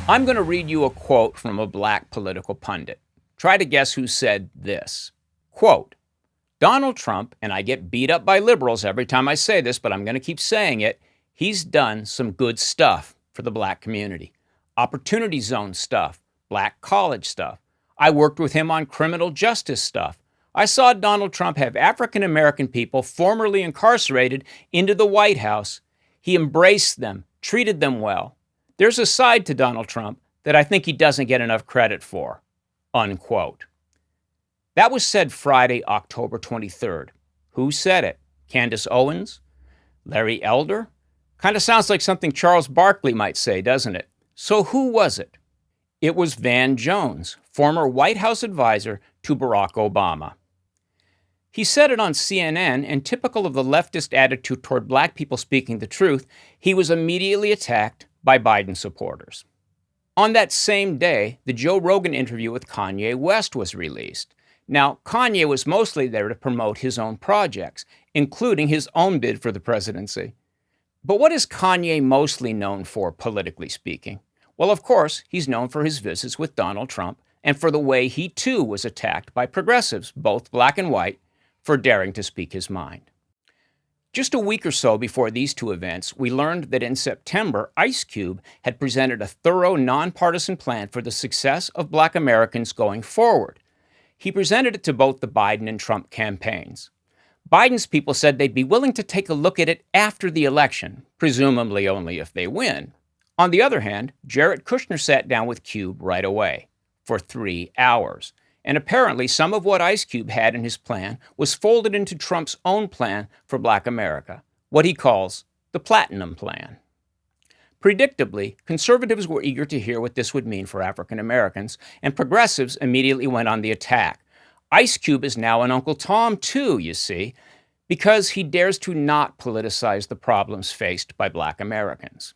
I'm going to read you a quote from a black political pundit. Try to guess who said this. Quote, Donald Trump, and I get beat up by liberals every time I say this, but I'm going to keep saying it, he's done some good stuff for the black community. Opportunity zone stuff, black college stuff. I worked with him on criminal justice stuff. I saw Donald Trump have African American people formerly incarcerated into the White House. He embraced them, treated them well. There's a side to Donald Trump that I think he doesn't get enough credit for. Unquote. That was said Friday, October 23rd. Who said it? Candace Owens? Larry Elder? Kind of sounds like something Charles Barkley might say, doesn't it? So who was it? It was Van Jones, former White House advisor to Barack Obama. He said it on CNN, and typical of the leftist attitude toward black people speaking the truth, he was immediately attacked by Biden supporters. On that same day, the Joe Rogan interview with Kanye West was released. Now, Kanye was mostly there to promote his own projects, including his own bid for the presidency. But what is Kanye mostly known for, politically speaking? Well, of course, he's known for his visits with Donald Trump and for the way he too was attacked by progressives, both black and white, for daring to speak his mind. Just a week or so before these two events, we learned that in September, Ice Cube had presented a thorough, nonpartisan plan for the success of black Americans going forward. He presented it to both the Biden and Trump campaigns. Biden's people said they'd be willing to take a look at it after the election, presumably only if they win. On the other hand, Jared Kushner sat down with Cube right away, for 3 hours. And apparently some of what Ice Cube had in his plan was folded into Trump's own plan for black America, what he calls the Platinum Plan. Predictably, conservatives were eager to hear what this would mean for African Americans, and progressives immediately went on the attack. Ice Cube is now an Uncle Tom too, you see, because he dares to not politicize the problems faced by black Americans.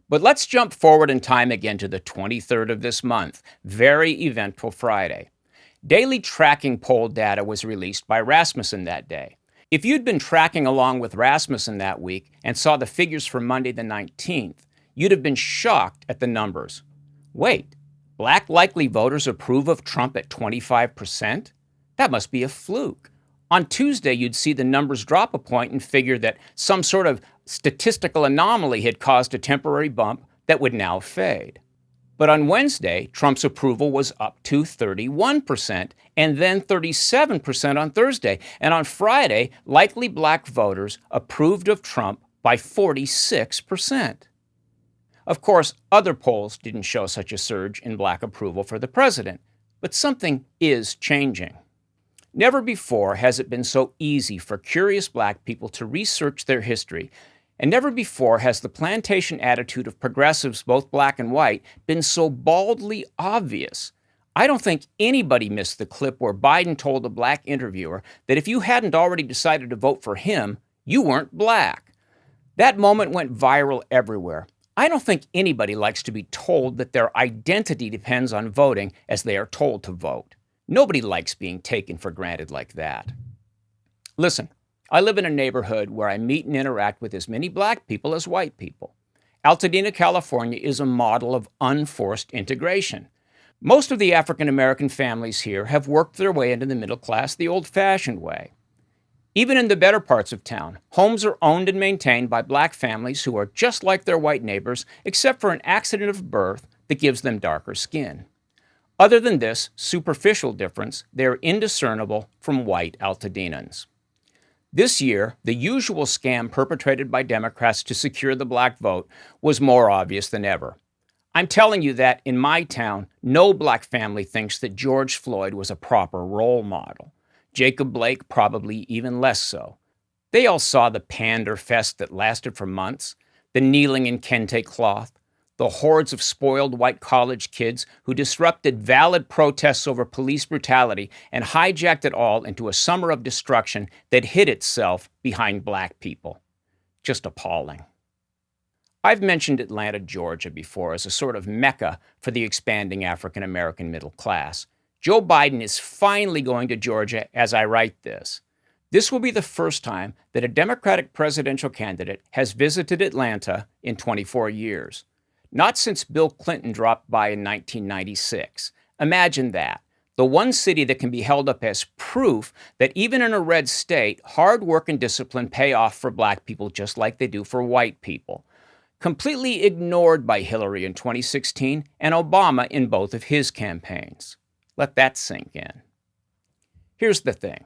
But let's jump forward in time again to the 23rd of this month, very eventful Friday. Daily tracking poll data was released by Rasmussen that day. If you'd been tracking along with Rasmussen that week and saw the figures for Monday the 19th, you'd have been shocked at the numbers. Wait, black likely voters approve of Trump at 25%? That must be a fluke. On Tuesday, you'd see the numbers drop a point and figure that some sort of statistical anomaly had caused a temporary bump that would now fade. But on Wednesday, Trump's approval was up to 31%, and then 37% on Thursday. And on Friday, likely black voters approved of Trump by 46%. Of course, other polls didn't show such a surge in black approval for the president, but something is changing. Never before has it been so easy for curious black people to research their history, and never before has the plantation attitude of progressives, both black and white, been so baldly obvious. I don't think anybody missed the clip where Biden told a black interviewer that if you hadn't already decided to vote for him, you weren't black. That moment went viral everywhere. I don't think anybody likes to be told that their identity depends on voting as they are told to vote. Nobody likes being taken for granted like that. Listen, I live in a neighborhood where I meet and interact with as many black people as white people. Altadena, California is a model of unforced integration. Most of the African American families here have worked their way into the middle class the old-fashioned way. Even in the better parts of town, homes are owned and maintained by black families who are just like their white neighbors, except for an accident of birth that gives them darker skin. Other than this superficial difference, they're indiscernible from white Altadenans. This year, the usual scam perpetrated by Democrats to secure the black vote was more obvious than ever. I'm telling you that in my town, no black family thinks that George Floyd was a proper role model. Jacob Blake probably even less so. They all saw the pander fest that lasted for months, the kneeling in kente cloth, the hordes of spoiled white college kids who disrupted valid protests over police brutality and hijacked it all into a summer of destruction that hid itself behind black people. Just appalling. I've mentioned Atlanta, Georgia before as a sort of mecca for the expanding African American middle class. Joe Biden is finally going to Georgia as I write this. This will be the first time that a Democratic presidential candidate has visited Atlanta in 24 years. Not since Bill Clinton dropped by in 1996. Imagine that. The one city that can be held up as proof that even in a red state, hard work and discipline pay off for black people just like they do for white people. Completely ignored by Hillary in 2016 and Obama in both of his campaigns. Let that sink in. Here's the thing.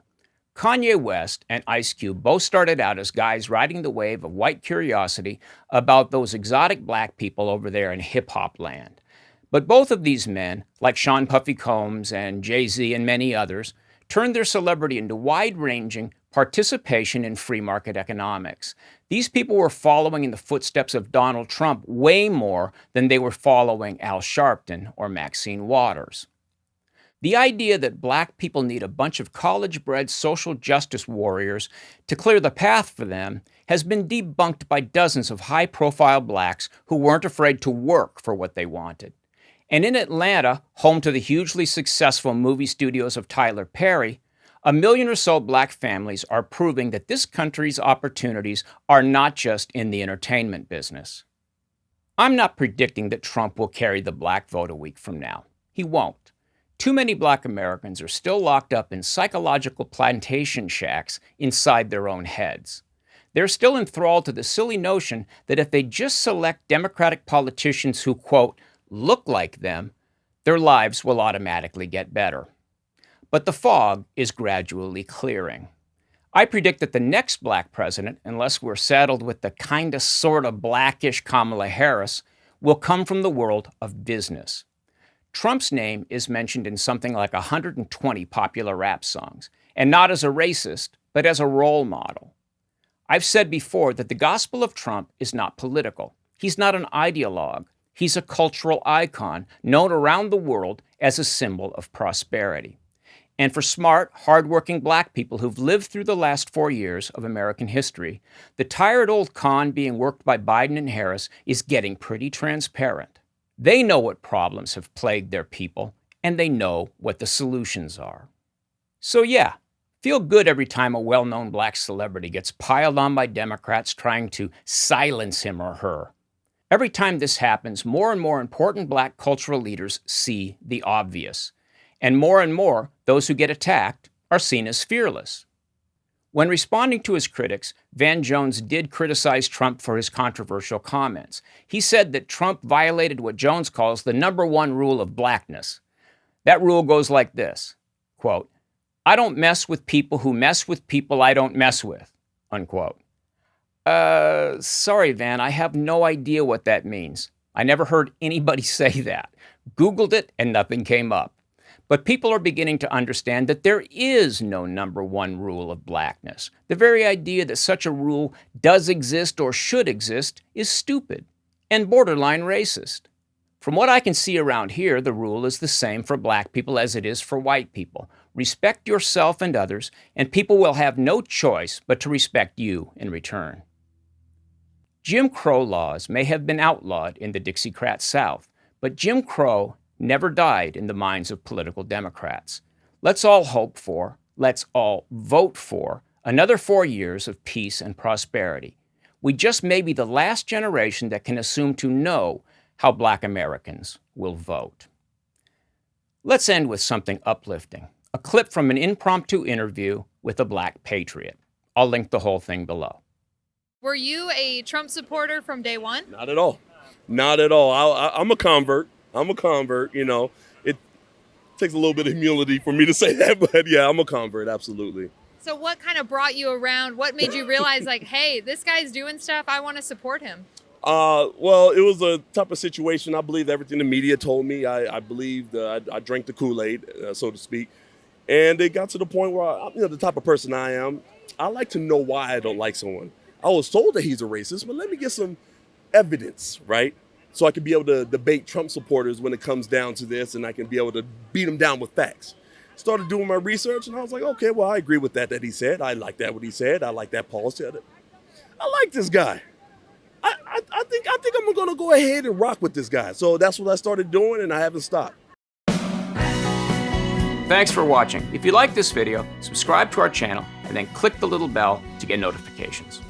Kanye West and Ice Cube both started out as guys riding the wave of white curiosity about those exotic black people over there in hip-hop land. But both of these men, like Sean Puffy Combs and Jay-Z and many others, turned their celebrity into wide-ranging participation in free market economics. These people were following in the footsteps of Donald Trump way more than they were following Al Sharpton or Maxine Waters. The idea that black people need a bunch of college-bred social justice warriors to clear the path for them has been debunked by dozens of high-profile blacks who weren't afraid to work for what they wanted. And in Atlanta, home to the hugely successful movie studios of Tyler Perry, 1 million or so black families are proving that this country's opportunities are not just in the entertainment business. I'm not predicting that Trump will carry the black vote a week from now. He won't. Too many black Americans are still locked up in psychological plantation shacks inside their own heads. They're still enthralled to the silly notion that if they just select Democratic politicians who, quote, look like them, their lives will automatically get better. But the fog is gradually clearing. I predict that the next black president, unless we're saddled with the kinda sorta blackish Kamala Harris, will come from the world of business. Trump's name is mentioned in something like 120 popular rap songs, and not as a racist, but as a role model. I've said before that the gospel of Trump is not political. He's not an ideologue. He's a cultural icon known around the world as a symbol of prosperity. And for smart, hardworking black people who've lived through the last 4 years of American history, the tired old con being worked by Biden and Harris is getting pretty transparent. They know what problems have plagued their people, and they know what the solutions are. So yeah, feel good every time a well-known black celebrity gets piled on by Democrats trying to silence him or her. Every time this happens, more and more important black cultural leaders see the obvious. And more, those who get attacked are seen as fearless. When responding to his critics, Van Jones did criticize Trump for his controversial comments. He said that Trump violated what Jones calls the number one rule of blackness. That rule goes like this, quote, I don't mess with people who mess with people I don't mess with, unquote. Sorry, Van, I have no idea what that means. I never heard anybody say that. Googled it and nothing came up. But people are beginning to understand that there is no number one rule of blackness. The very idea that such a rule does exist or should exist is stupid and borderline racist. From what I can see around here, the rule is the same for black people as it is for white people. Respect yourself and others, and people will have no choice but to respect you in return. Jim Crow laws may have been outlawed in the Dixiecrat South, but Jim Crow never died in the minds of political Democrats. Let's all hope for, let's all vote for, another 4 years of peace and prosperity. We just may be the last generation that can assume to know how black Americans will vote. Let's end with something uplifting, a clip from an impromptu interview with a black patriot. I'll link the whole thing below. Were you a Trump supporter from day one? Not at all. Not at all. I'm a convert. You know. It takes a little bit of humility for me to say that, but yeah, I'm a convert, absolutely. So what kind of brought you around? What made you realize, like, hey, this guy's doing stuff, I want to support him? Well, it was a type of situation. I believed everything the media told me. I believed, I drank the Kool-Aid, so to speak. And it got to the point where, the type of person I am, I like to know why I don't like someone. I was told that he's a racist, but let me get some evidence, right? So I can be able to debate Trump supporters when it comes down to this, and I can be able to beat them down with facts. Started doing my research, and I was like, okay, well, I agree with that he said. I like that what he said. I like that Paul said it. I like this guy. I think I'm going to go ahead and rock with this guy. So that's what I started doing, and I haven't stopped. Thanks for watching. If you like this video, subscribe to our channel and then click the little bell to get notifications.